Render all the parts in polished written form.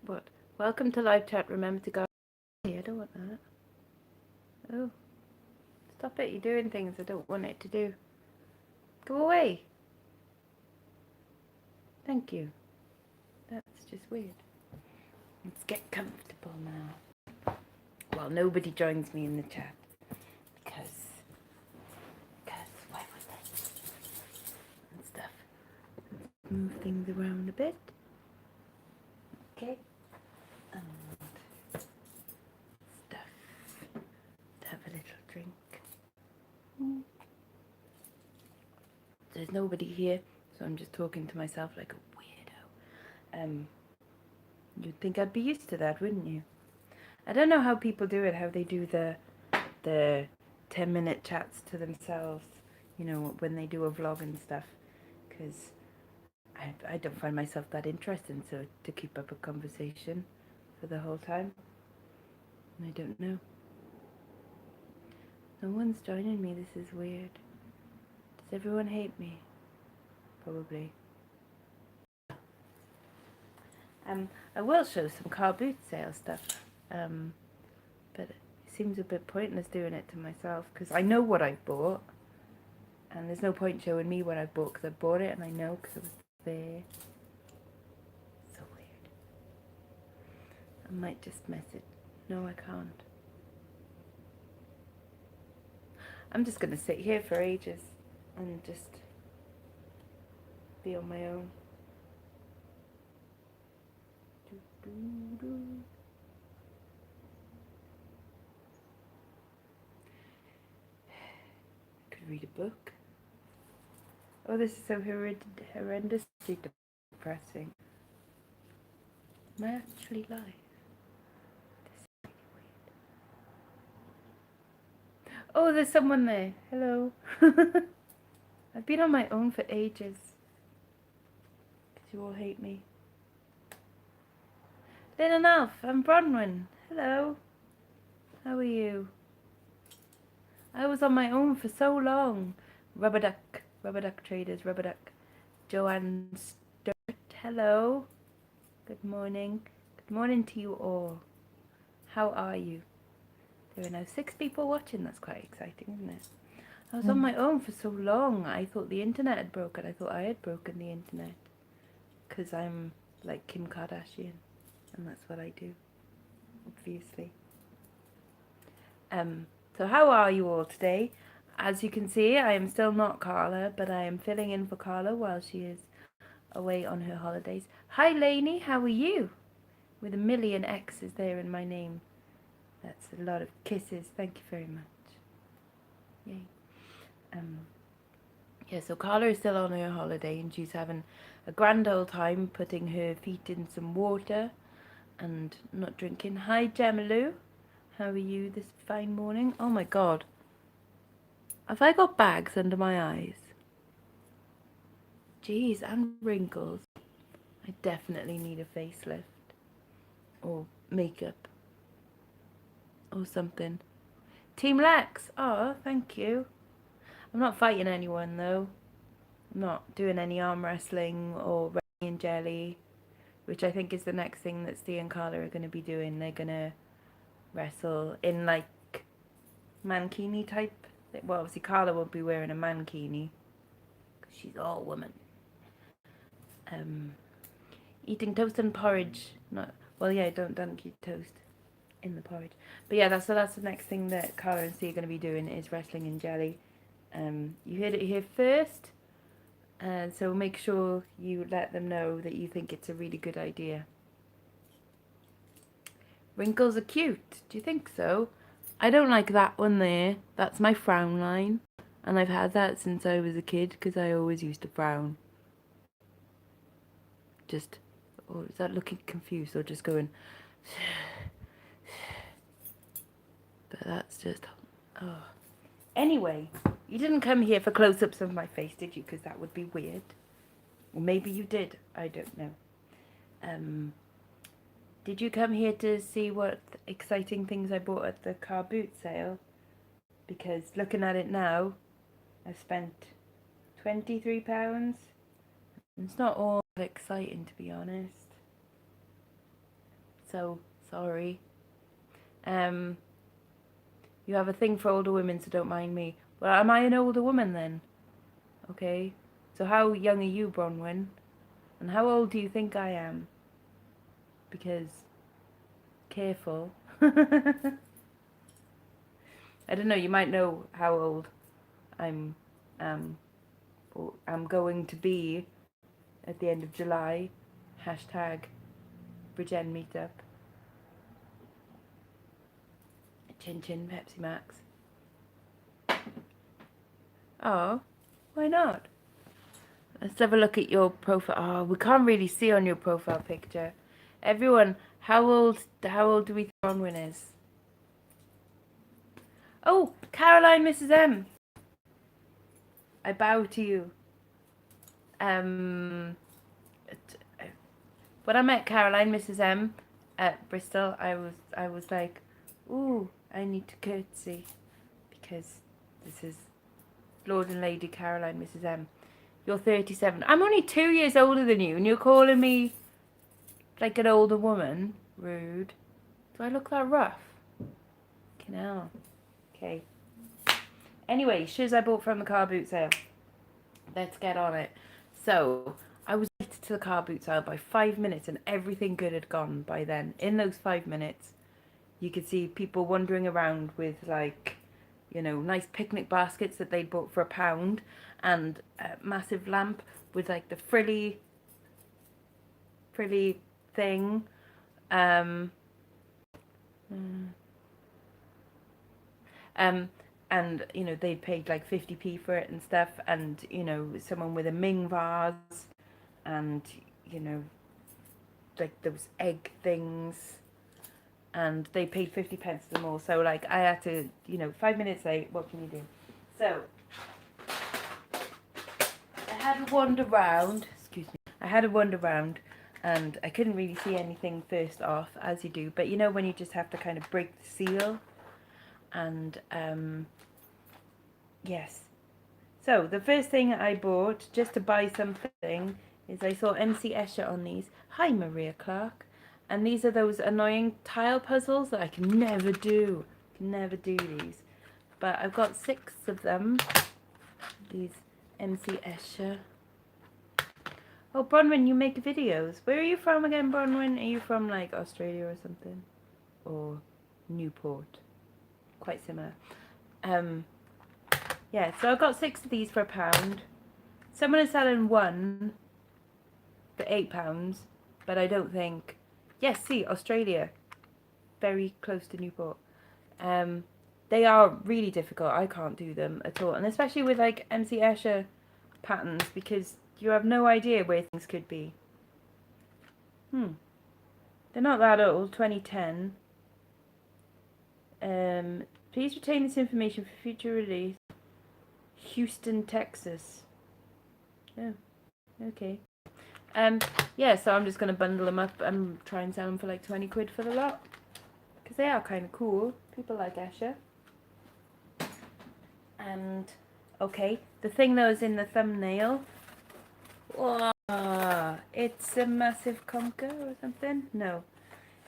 What? Welcome to live chat. Remember to go. Hey, I don't want that. Oh, stop it. You're doing things I don't want it to do. Go away. Thank you. That's just weird. Let's get comfortable now. Well, nobody joins me in the chat because why would they? And stuff. Move things around a bit. Okay. And stuff. Have a little drink. There's nobody here, so I'm just talking to myself like a weirdo. You'd think I'd be used to that, wouldn't you? I don't know how people do it, how they do the 10-minute chats to themselves, you know, when they do a vlog and stuff, because I don't find myself that interesting, so to keep up a conversation for the whole time. I don't know. No one's joining me, this is weird. Does everyone hate me? Probably. I will show some Carboot sale stuff, but it seems a bit pointless doing it to myself, because I know what I've bought, and there's no point showing me what I've bought, because I bought it and I know because it was there. So weird. I might just mess it. No, I can't. I'm just going to sit here for ages and just be on my own. Could read a book. Oh, this is so horrendously depressing. Am I actually live? This is really weird. Oh, there's someone there. Hello. I've been on my own for ages. Because you all hate me. Lynn and Alf, I'm Bronwyn. Hello. How are you? I was on my own for so long. Rubber Duck Traders, Rubber Duck. Joanne Sturt, hello. Good morning. Good morning to you all. How are you? There are now 6 people watching. That's quite exciting, isn't it? I was on my own for so long. I thought the internet had broken. I thought I had broken the internet. Because I'm like Kim Kardashian. And that's what I do. Obviously. So how are you all today? As you can see, I am still not Carla, but I am filling in for Carla while she is away on her holidays. Hi Lainey, how are you? With a million X's there in my name. That's a lot of kisses. Thank you very much. Yay. Yeah, so Carla is still on her holiday and she's having a grand old time putting her feet in some water and not drinking. Hi Gemaloo, how are you this fine morning? Oh my god. Have I got bags under my eyes? Jeez, and wrinkles. I definitely need a facelift. Or makeup. Or something. Team Lexx! Oh, thank you. I'm not fighting anyone though. I'm not doing any arm wrestling or wrestling in jelly. Which I think is the next thing that Steve and Carla are going to be doing. They're going to wrestle in like mankini type. Well, obviously Carla won't be wearing a mankini. Because she's all woman. Eating toast and porridge. Not well, yeah, don't eat toast in the porridge. But yeah, that's the next thing that Carla and Steve are going to be doing is wrestling in jelly. You heard it here first. So make sure you let them know that you think it's a really good idea. Wrinkles are cute. Do you think so? I don't like that one there. That's my frown line. And I've had that since I was a kid because I always used to frown. Just, or is that looking confused or just going... But that's just... Oh. Anyway, you didn't come here for close-ups of my face, did you? Because that would be weird. Or maybe you did. I don't know. Did you come here to see what exciting things I bought at the Carboot sale? Because looking at it now, I've spent £23. It's not all that exciting, to be honest. So sorry. You have a thing for older women, so don't mind me. Well, am I an older woman then? Okay. So how young are you, Bronwyn? And how old do you think I am? Because, careful. I don't know, you might know how old I'm going to be at the end of July. Hashtag Bridgen Meetup. Chin Chin Pepsi Max. Oh, why not? Let's have a look at your profile. Oh, we can't really see on your profile picture. Everyone, how old do we think Bronwyn is? Oh, Caroline Mrs. M. I bow to you. When I met Caroline Mrs. M at Bristol, I was like, ooh, I need to curtsy because this is Lord and Lady Caroline Mrs. M. You're 37. I'm only 2 years older than you, and you're calling me like an older woman. Rude. Do I look that rough? Canal. Okay. Anyway, shoes I bought from the Carboot sale. Let's get on it. So, I was late to the Carboot sale by 5 minutes, and everything good had gone by then. In those 5 minutes, you could see people wandering around with, like, you know, nice picnic baskets that they'd bought for £1, and a massive lamp with, like, the frilly thing. And, you know, they'd paid like 50p for it and stuff, and, you know, someone with a Ming vase, and, you know, like those egg things, and they paid 50 pence for them all. So, like, I had to, you know, 5 minutes late, what can you do? So, I had a wander round, and I couldn't really see anything first off, as you do, but you know when you just have to kind of break the seal, and, yes. So, the first thing I bought, just to buy something, is I saw MC Escher on these. Hi, Maria Clark. And these are those annoying tile puzzles that I can never do. Can never do these. But I've got 6 of them. These MC Escher. Oh, Bronwyn, you make videos. Where are you from again, Bronwyn? Are you from, like, Australia or something? Or Newport? Quite similar. Yeah, so I got 6 of these for £1. Someone is selling one for £8, but I don't think... Yes, see, Australia. Very close to Newport. They are really difficult. I can't do them at all. And especially with, like, MC Escher patterns, because you have no idea where things could be. They're not that old, 2010. Please retain this information for future release. Houston, Texas. Oh, okay. Yeah, so I'm just going to bundle them up and try and sell them for like 20 quid for the lot. Because they are kind of cool. People like Escher. And, okay, the thing that was in the thumbnail. Oh, it's a massive conker or something? No.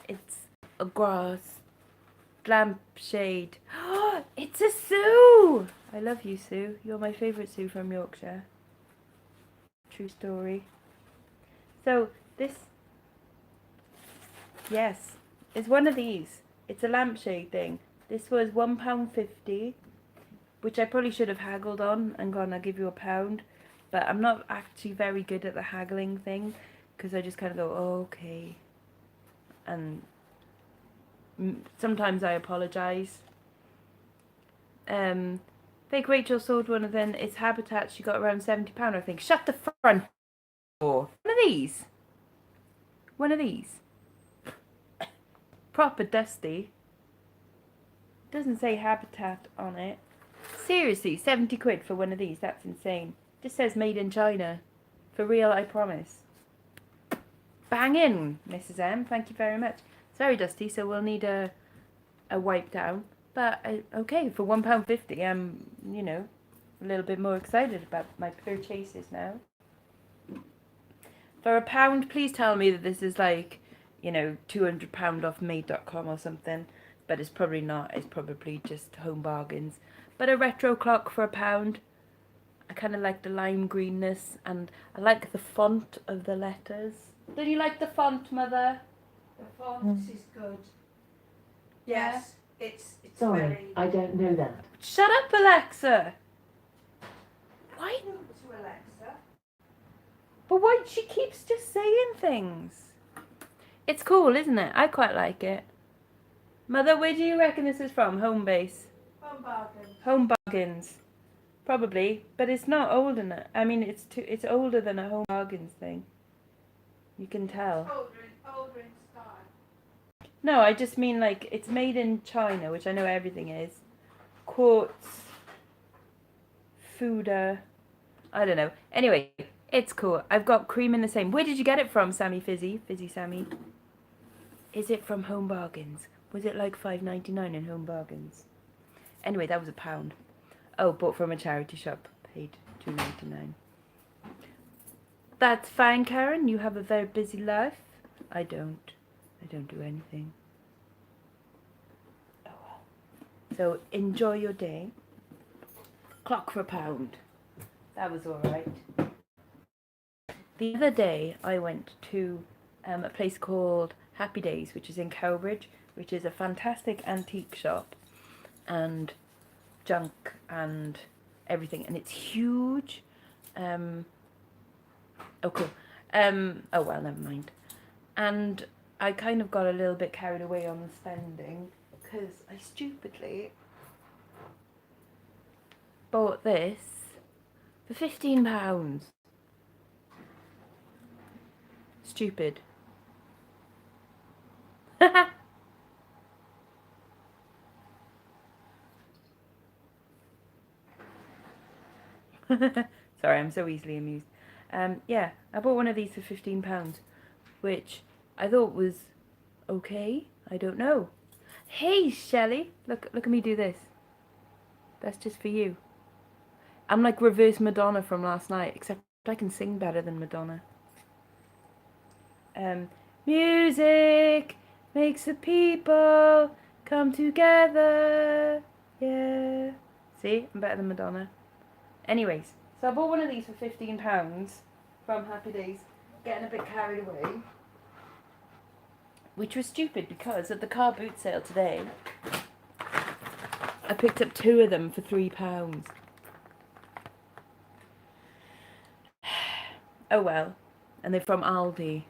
It's a grass lampshade. Oh, it's a Sue! I love you, Sue. You're my favourite Sue from Yorkshire. True story. So, this, yes, is one of these. It's a lampshade thing. This was £1.50, which I probably should have haggled on and gone, I'll give you £1. But I'm not actually very good at the haggling thing, because I just kind of go, oh, okay. And sometimes I apologise. Fake Rachel sold one of them. It's Habitat. She got around £70, I think. Shut the front door. One of these. One of these. Proper dusty. Doesn't say Habitat on it. Seriously, 70 quid for one of these. That's insane. Just says made in China. For real, I promise. Bang in, Mrs. M. Thank you very much. It's very dusty, so we'll need a wipe down. But, okay, for £1.50, I'm, you know, a little bit more excited about my purchases now. For £1, please tell me that this is like, you know, £200 off made.com or something, but it's probably not. It's probably just home bargains. But a retro clock for £1. I kind of like the lime greenness, and I like the font of the letters. Did you like the font, Mother? The font is good. Yes, it's Sorry, very... I don't know that. Shut up, Alexa! Why? To Alexa. But why? She keeps just saying things. It's cool, isn't it? I quite like it. Mother, where do you reckon this is from? Home base? Home bargain. Home bargains. Probably, but it's not old enough. I mean, it's older than a home bargains thing. You can tell. Older in style. No, I just mean like it's made in China, which I know everything is. Quartz, Fuda, I don't know. Anyway, it's cool. I've got cream in the same. Where did you get it from, Sammy Fizzy? Fizzy Sammy. Is it from Home Bargains? Was it like $5.99 in Home Bargains? Anyway, that was £1. Oh, bought from a charity shop. Paid $2.99. That's fine, Karen. You have a very busy life. I don't. I don't do anything. Oh well. So enjoy your day. Clock for £1. That was alright. The other day I went to a place called Happy Days, which is in Cowbridge, which is a fantastic antique shop and junk and everything, and it's huge. Oh cool. Oh well, never mind. And I kind of got a little bit carried away on the spending because I stupidly bought this for £15. Stupid. Sorry, I'm so easily amused. Yeah, I bought one of these for £15, which I thought was okay. I don't know. Hey, Shelley, look at me do this. That's just for you. I'm like reverse Madonna from last night, except I can sing better than Madonna. Music makes the people come together. Yeah. See, I'm better than Madonna. Anyways, so I bought one of these for £15 from Happy Days, getting a bit carried away, which was stupid because at the Carboot sale today, I picked up 2 of them for £3. Oh well, and they're from Aldi,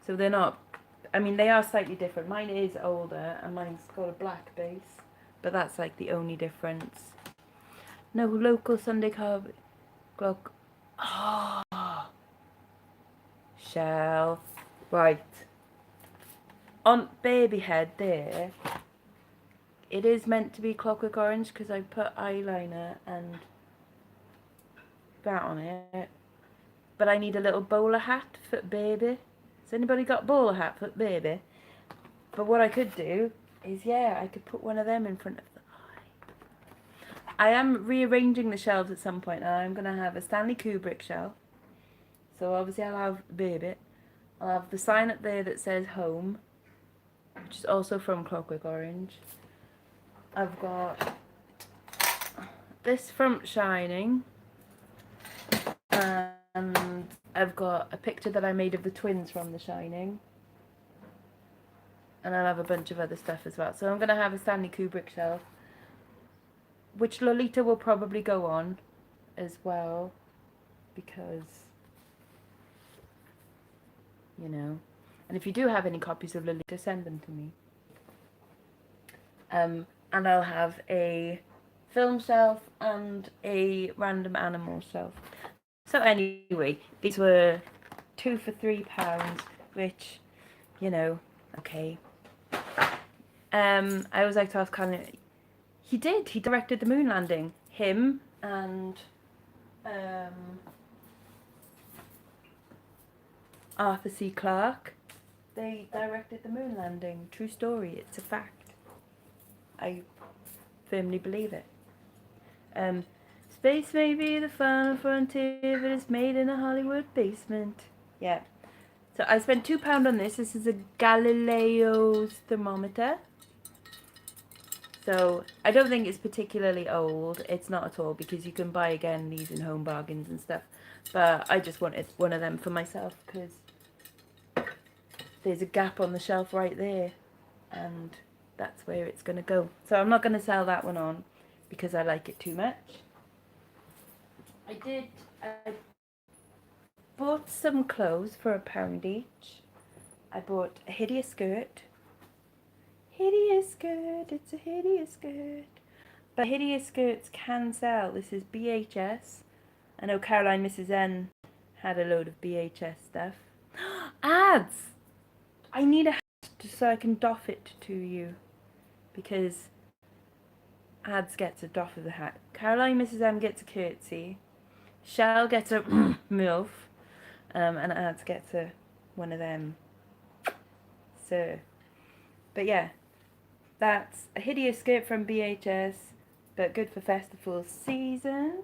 so they're not, I mean they are slightly different. Mine is older and mine's got a black base, but that's like the only difference. No local Sunday carb clock. Oh, Shell. Right. On baby head there, it is meant to be Clockwork Orange because I put eyeliner and that on it. But I need a little bowler hat for baby. Has anybody got a bowler hat for baby? But what I could do is, yeah, I could put one of them in front of the eye. I am rearranging the shelves at some point, and I'm going to have a Stanley Kubrick shelf. So obviously I'll have baby. I'll have the sign up there that says home, which is also from Clockwork Orange. I've got this from Shining. And I've got a picture that I made of the twins from The Shining. And I'll have a bunch of other stuff as well. So I'm going to have a Stanley Kubrick shelf, which Lolita will probably go on as well, because, you know. And if you do have any copies of Lolita, send them to me. And I'll have a film shelf and a random animal shelf. So anyway, these were 2 for £3, which, you know, okay. I always like to ask Colin. He directed the moon landing. Him and Arthur C. Clarke. They directed the moon landing. True story. It's a fact. I firmly believe it. Space may be the final frontier, but it's made in a Hollywood basement. Yeah. So I spent £2 on this. This is a Galileo's thermometer. So I don't think it's particularly old. It's not at all, because you can buy again these in Home Bargains and stuff. But I just wanted one of them for myself because there's a gap on the shelf right there, and that's where it's going to go. So I'm not going to sell that one on because I like it too much. I bought some clothes for £1 each. I bought a hideous skirt. Hideous skirt, it's a hideous skirt. But hideous skirts can sell. This is BHS. I know Caroline Mrs. N had a load of BHS stuff. Ads! I need a hat so I can doff it to you, because Ads gets a doff of the hat. Caroline Mrs. M gets a curtsy. Shell gets a MILF. And Ads gets one of them. So, but yeah, that's a hideous skirt from BHS, but good for festival season.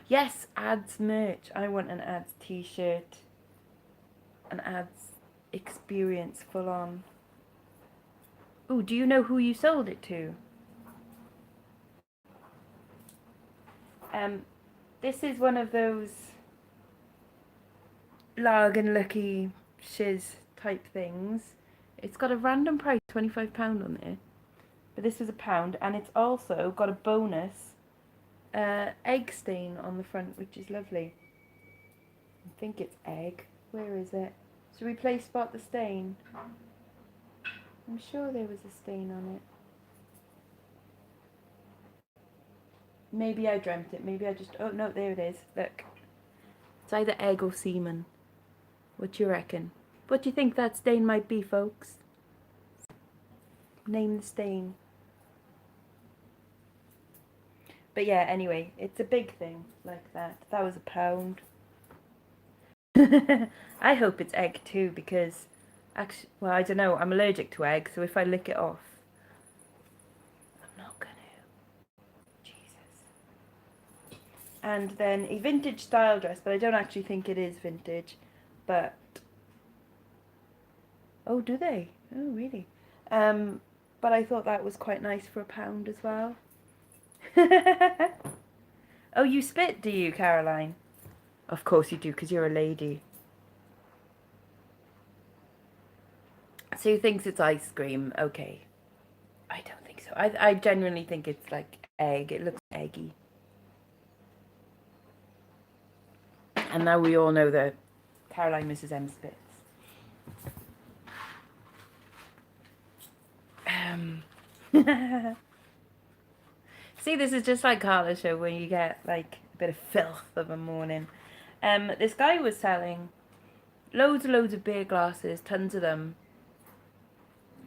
Yes, Ads merch. I want an Ads t-shirt. An Ads experience full on. Oh, do you know who you sold it to? This is one of those Larg and Lucky shiz type things. It's got a random price, £25 on there. But this was £1, and it's also got a bonus egg stain on the front, which is lovely. I think it's egg. Where is it? Should we play Spot the Stain? I'm sure there was a stain on it. Maybe I dreamt it. Maybe I just... Oh, no, there it is. Look. It's either egg or semen. What do you reckon? What do you think that stain might be, folks? Name the stain. But yeah, anyway, it's a big thing like that. That was £1. I hope it's egg too, because... Actually, well, I don't know. I'm allergic to egg, so if I lick it off... I'm not gonna. Jesus. And then a vintage style dress, but I don't actually think it is vintage. But... Oh, do they? Oh, really? But I thought that was quite nice for £1 as well. Oh, you spit, do you, Caroline? Of course you do, because you're a lady. Sue thinks it's ice cream. Okay. I don't think so. I genuinely think it's like egg. It looks eggy. And now we all know that Caroline Mrs. M spits. See, this is just like Carla's show, where you get like a bit of filth of a morning. This guy was selling loads and loads of beer glasses, tons of them.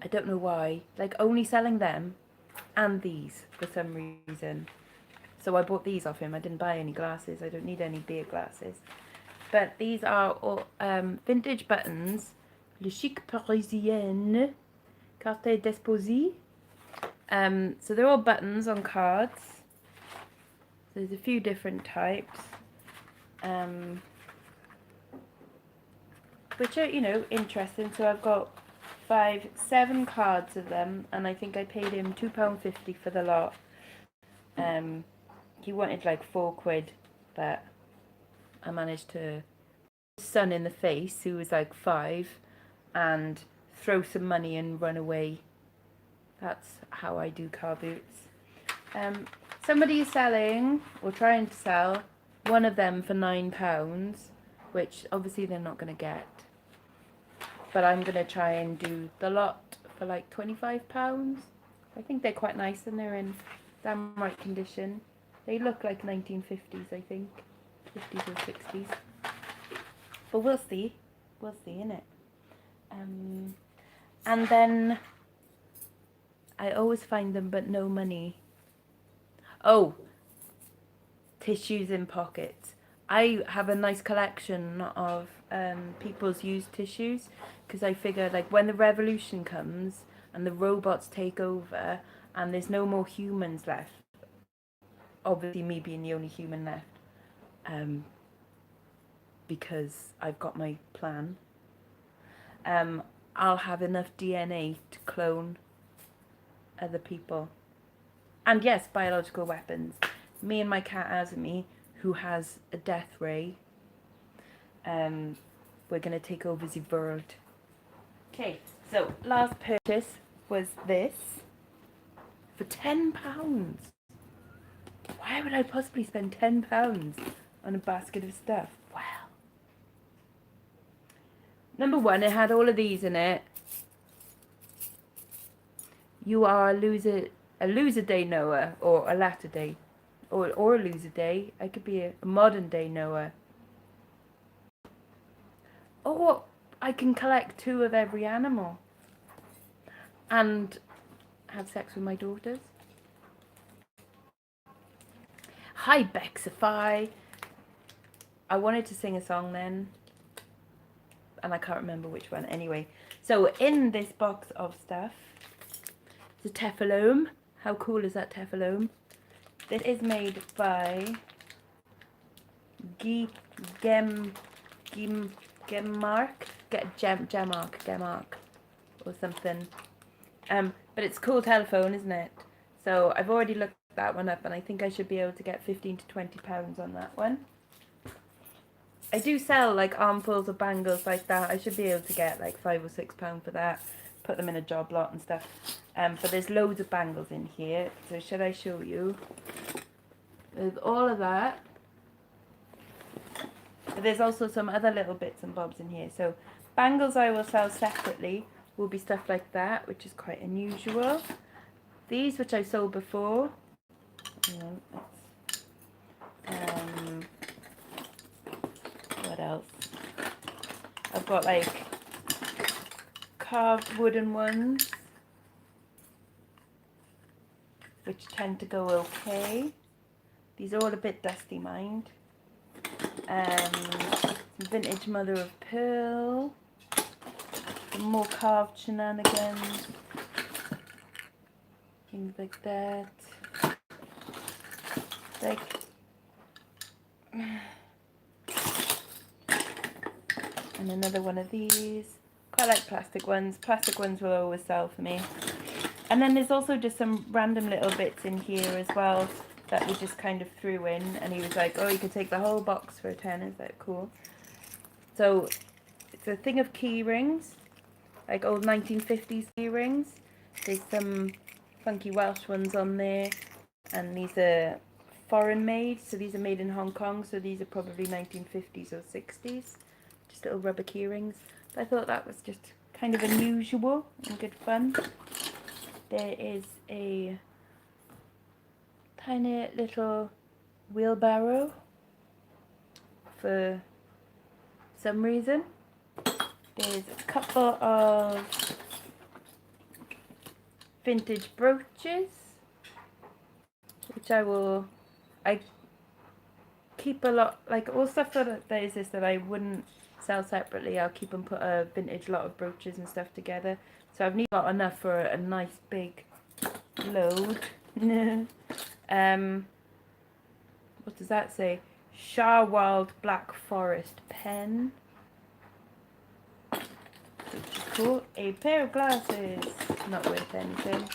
I don't know why. Like, only selling them and these for some reason. So I bought these off him. I didn't buy any glasses. I don't need any beer glasses. But these are all vintage buttons. Le Chic Parisien. Carte d'Esposie. So they're all buttons on cards. There's a few different types. Which are, you know, interesting. So I've got 7 cards of them, and I think I paid him £2.50 for the lot. He wanted like £4, but I managed to his son in the face, who was like 5, and throw some money and run away. That's how I do car boots. Somebody is selling, or trying to sell, one of them for £9, which obviously they're not going to get. But I'm going to try and do the lot for like £25. I think they're quite nice, and they're in damn right condition. They look like 1950s, I think. 50s or 60s. But we'll see. We'll see, innit? And then I always find them, but no money. Oh, tissues in pockets. I have a nice collection of people's used tissues, because I figure, like, when the revolution comes and the robots take over and there's no more humans left, obviously me being the only human left, because I've got my plan. I'll have enough DNA to clone other people. And yes, biological weapons. Me and my cat Azumi, who has a death ray, we're going to take over the world. Okay, so last purchase was this for £10. Why would I possibly spend £10 on a basket of stuff? Wow. Number one, it had all of these in it. You are a loser day Noah, or a latter day, or a loser day. I could be a modern day Noah. Or I can collect 2 of every animal and have sex with my daughters. Hi Bexify. I wanted to sing a song then, and I can't remember which one. Anyway, so in this box of stuff, the Teflon. How cool is that Teflon? This is made by Gemark or something. But it's a cool telephone, isn't it? So I've already looked that one up, and I think I should be able to get £15 to £20 on that one. I do sell like armfuls of bangles like that. I should be able to get like £5 or £6 for that. Put them in a job lot and stuff. But there's loads of bangles in here. So should I show you? There's all of that. But there's also some other little bits and bobs in here. So bangles I will sell separately will be stuff like that, which is quite unusual. These, which I sold before. What else? I've got like carved wooden ones, which tend to go okay. These are all a bit dusty, mind. Some vintage mother of pearl. Some more carved shenanigans. Things like that. Like and another one of these. Quite like plastic ones. Plastic ones will always sell for me. And then there's also just some random little bits in here as well that we just kind of threw in, and he was like, oh, you could take the whole box for a £10. Is that cool? So it's a thing of key rings, like old 1950s key rings. There's some funky Welsh ones on there, and these are foreign made, so these are made in Hong Kong, so these are probably 1950s or 60s, just little rubber key rings. But I thought that was just kind of unusual and good fun. There is a tiny little wheelbarrow for some reason. There's a couple of vintage brooches, which I keep a lot, like all stuff that is this that I wouldn't sell separately. I'll keep and put a vintage lot of brooches and stuff together. So I've got enough for a nice big load. What does that say? Sharwald Black Forest pen. Which is cool. A pair of glasses. Not worth anything.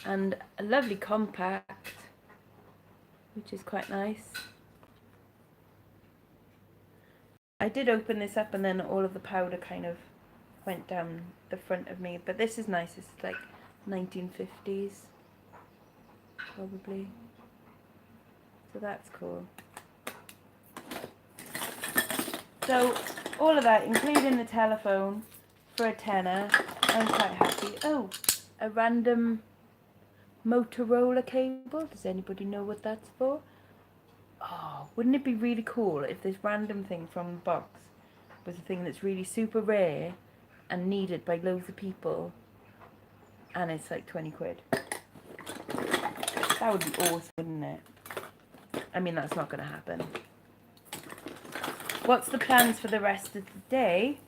And a lovely compact, which is quite nice. I did open this up and then all of the powder kind of went down the front of me. But this is nice. It's like 1950s. Probably. So that's cool. So all of that, including the telephone, for a £10. I'm quite happy. Oh, a random Motorola cable. Does anybody know what that's for? Oh, wouldn't it be really cool if this random thing from the box was a thing that's really super rare and needed by loads of people, and it's like 20 quid. That would be awesome, wouldn't it? I mean, that's not going to happen. What's the plans for the rest of the day?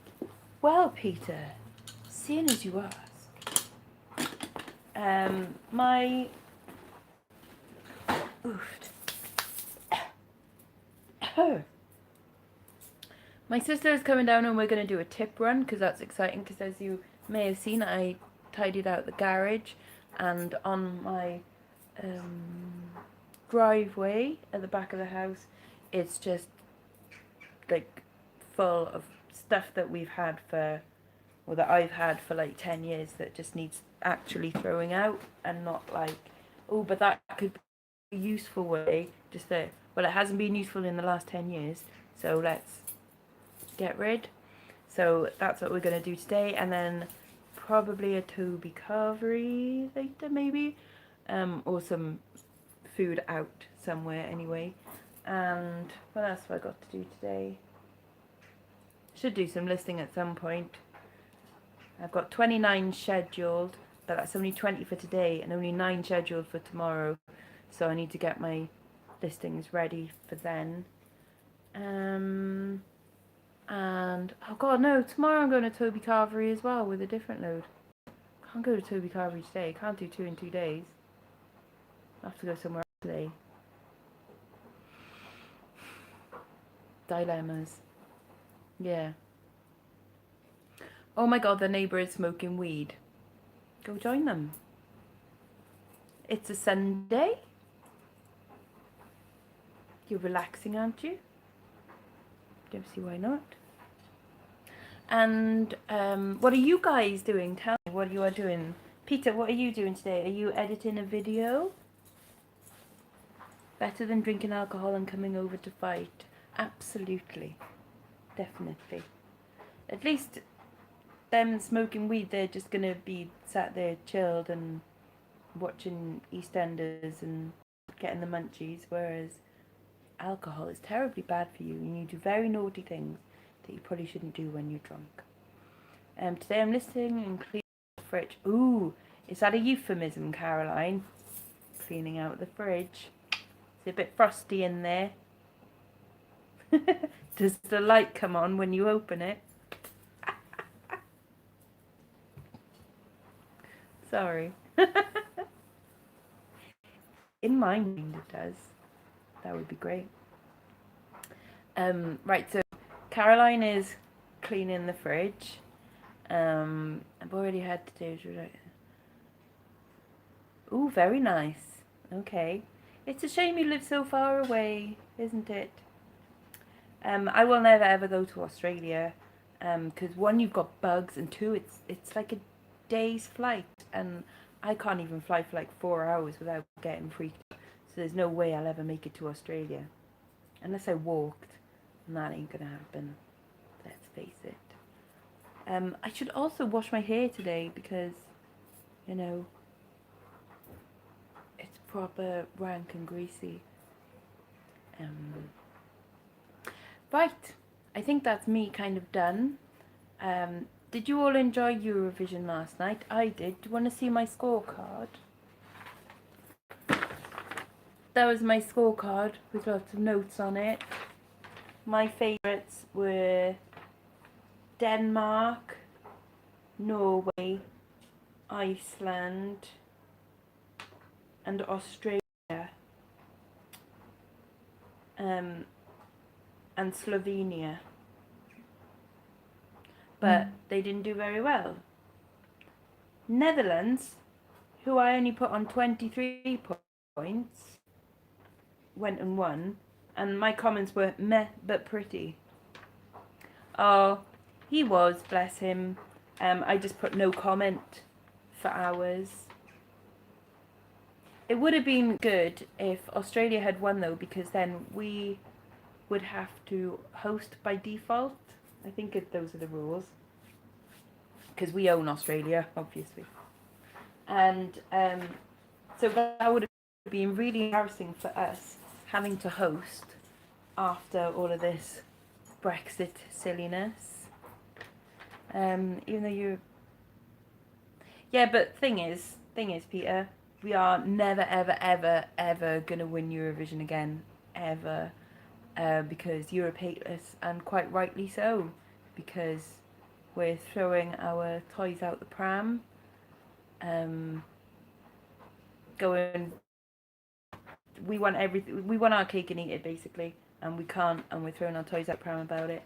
Well, Peter, seeing as you ask, my My sister is coming down and we're going to do a tip run because that's exciting because as you may have seen, I tidied out the garage and on my driveway at the back of the house, it's just like full of stuff that we've had for, or that I've had for like 10 years that just needs actually throwing out and not like, oh, but that could be a useful way, just there. Well, it hasn't been useful in the last 10 years, so let's get rid. So that's what we're going to do today, and then probably a Toby carvery later maybe, or some food out somewhere anyway. And what else have I got to do today? Should do some listing at some point. I've got 29 scheduled, but that's only 20 for today and only 9 scheduled for tomorrow, so I need to get my listings ready for then. And oh god, no, tomorrow I'm going to Toby carvery as well with a different load. Can't go to Toby carvery today, can't do 2 in 2 days. I have to go somewhere else today. Dilemmas. Yeah. Oh my god, the neighbour is smoking weed. Go join them. It's a Sunday. You're relaxing, aren't you? Don't see why not. And what are you guys doing? Tell me what you are doing. Peter, what are you doing today? Are you editing a video? Better than drinking alcohol and coming over to fight. Absolutely. Definitely. At least them smoking weed, they're just going to be sat there chilled and watching EastEnders and getting the munchies, whereas alcohol is terribly bad for you and you do very naughty things that you probably shouldn't do when you're drunk. Today I'm listing and cleaning the fridge. Ooh, is that a euphemism, Caroline? Cleaning out the fridge. It's a bit frosty in there. Does the light come on when you open it? Sorry. In my mind it does. That would be great. Right, so Caroline is cleaning the fridge. I've already had to do. Ooh, very nice. Okay. It's a shame you live so far away, isn't it? I will never ever go to Australia, because one, you've got bugs, and two, it's like a day's flight, and I can't even fly for like 4 hours without getting freaked. So there's no way I'll ever make it to Australia, unless I walked, and that ain't gonna happen. Let's face it. I should also wash my hair today because, you know, it's proper rank and greasy. Right, I think that's me kind of done. Did you all enjoy Eurovision last night? I did. Do you want to see my scorecard? That was my scorecard with lots of notes on it. My favourites were Denmark, Norway, Iceland, and Australia. And Slovenia. But they didn't do very well. Netherlands, who I only put on 23 points, went and won. And my comments were meh, but pretty. Oh, he was, bless him. I just put no comment for hours. It would have been good if Australia had won, though, because then we would have to host by default. I think those are the rules. Because we own Australia, obviously. And so that would have been really embarrassing for us, having to host after all of this Brexit silliness. Even though you... Yeah, but thing is, Peter, we are never, ever, ever, ever going to win Eurovision again. Ever. Because Europe hate us, and quite rightly so, because we're throwing our toys out the pram, going, we want everything, we want our cake and eat it basically, and we can't, and we're throwing our toys out the pram about it.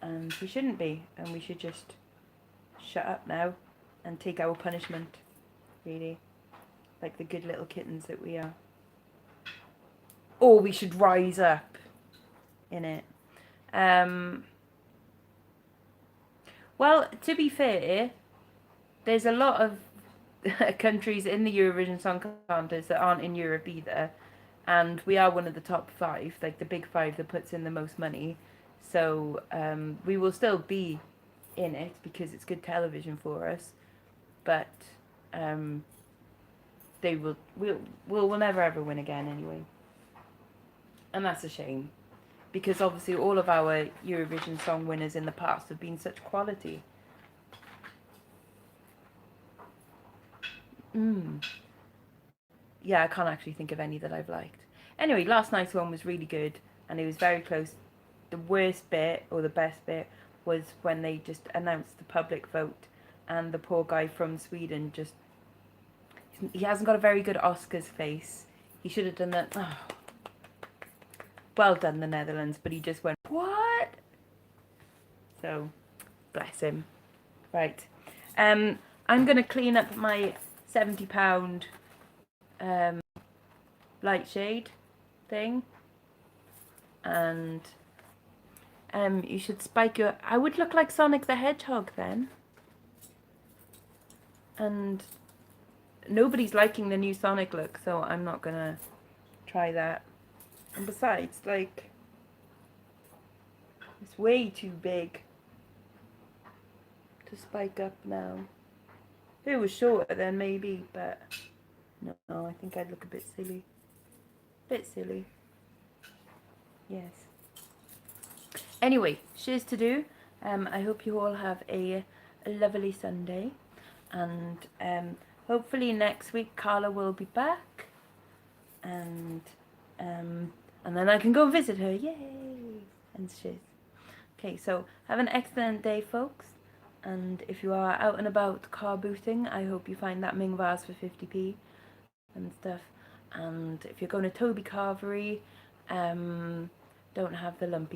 and we shouldn't be, and we should just shut up now and take our punishment, really, like the good little kittens that we are. Or we should rise up in it. Well, to be fair, there's a lot of countries in the Eurovision Song Contest that aren't in Europe either, and we are one of the top 5, like the big 5 that puts in the most money. So we will still be in it because it's good television for us, but we'll never ever win again anyway, and that's a shame, because obviously all of our Eurovision song winners in the past have been such quality. Yeah, I can't actually think of any that I've liked. Anyway, last night's one was really good, and it was very close. The worst bit, or the best bit, was when they just announced the public vote, and the poor guy from Sweden just... He hasn't got a very good Oscars face. He should have done that... Oh. Well done, the Netherlands, but he just went, what? So, bless him. Right. I'm going to clean up my £70 light shade thing, and you should spike your... I would look like Sonic the Hedgehog then, and nobody's liking the new Sonic look, so I'm not gonna try that. And besides, like, it's way too big to spike up now. If it was shorter then maybe, but no, I think I'd look a bit silly. Bit silly. Yes. Anyway, shiz to do. I hope you all have a lovely Sunday, and hopefully next week Carla will be back, and then I can go and visit her. Yay! And shiz. Okay, so have an excellent day, folks. And if you are out and about carbooting, I hope you find that Ming vase for 50p and stuff. And if you're going to Toby Carvery, don't have the lumpy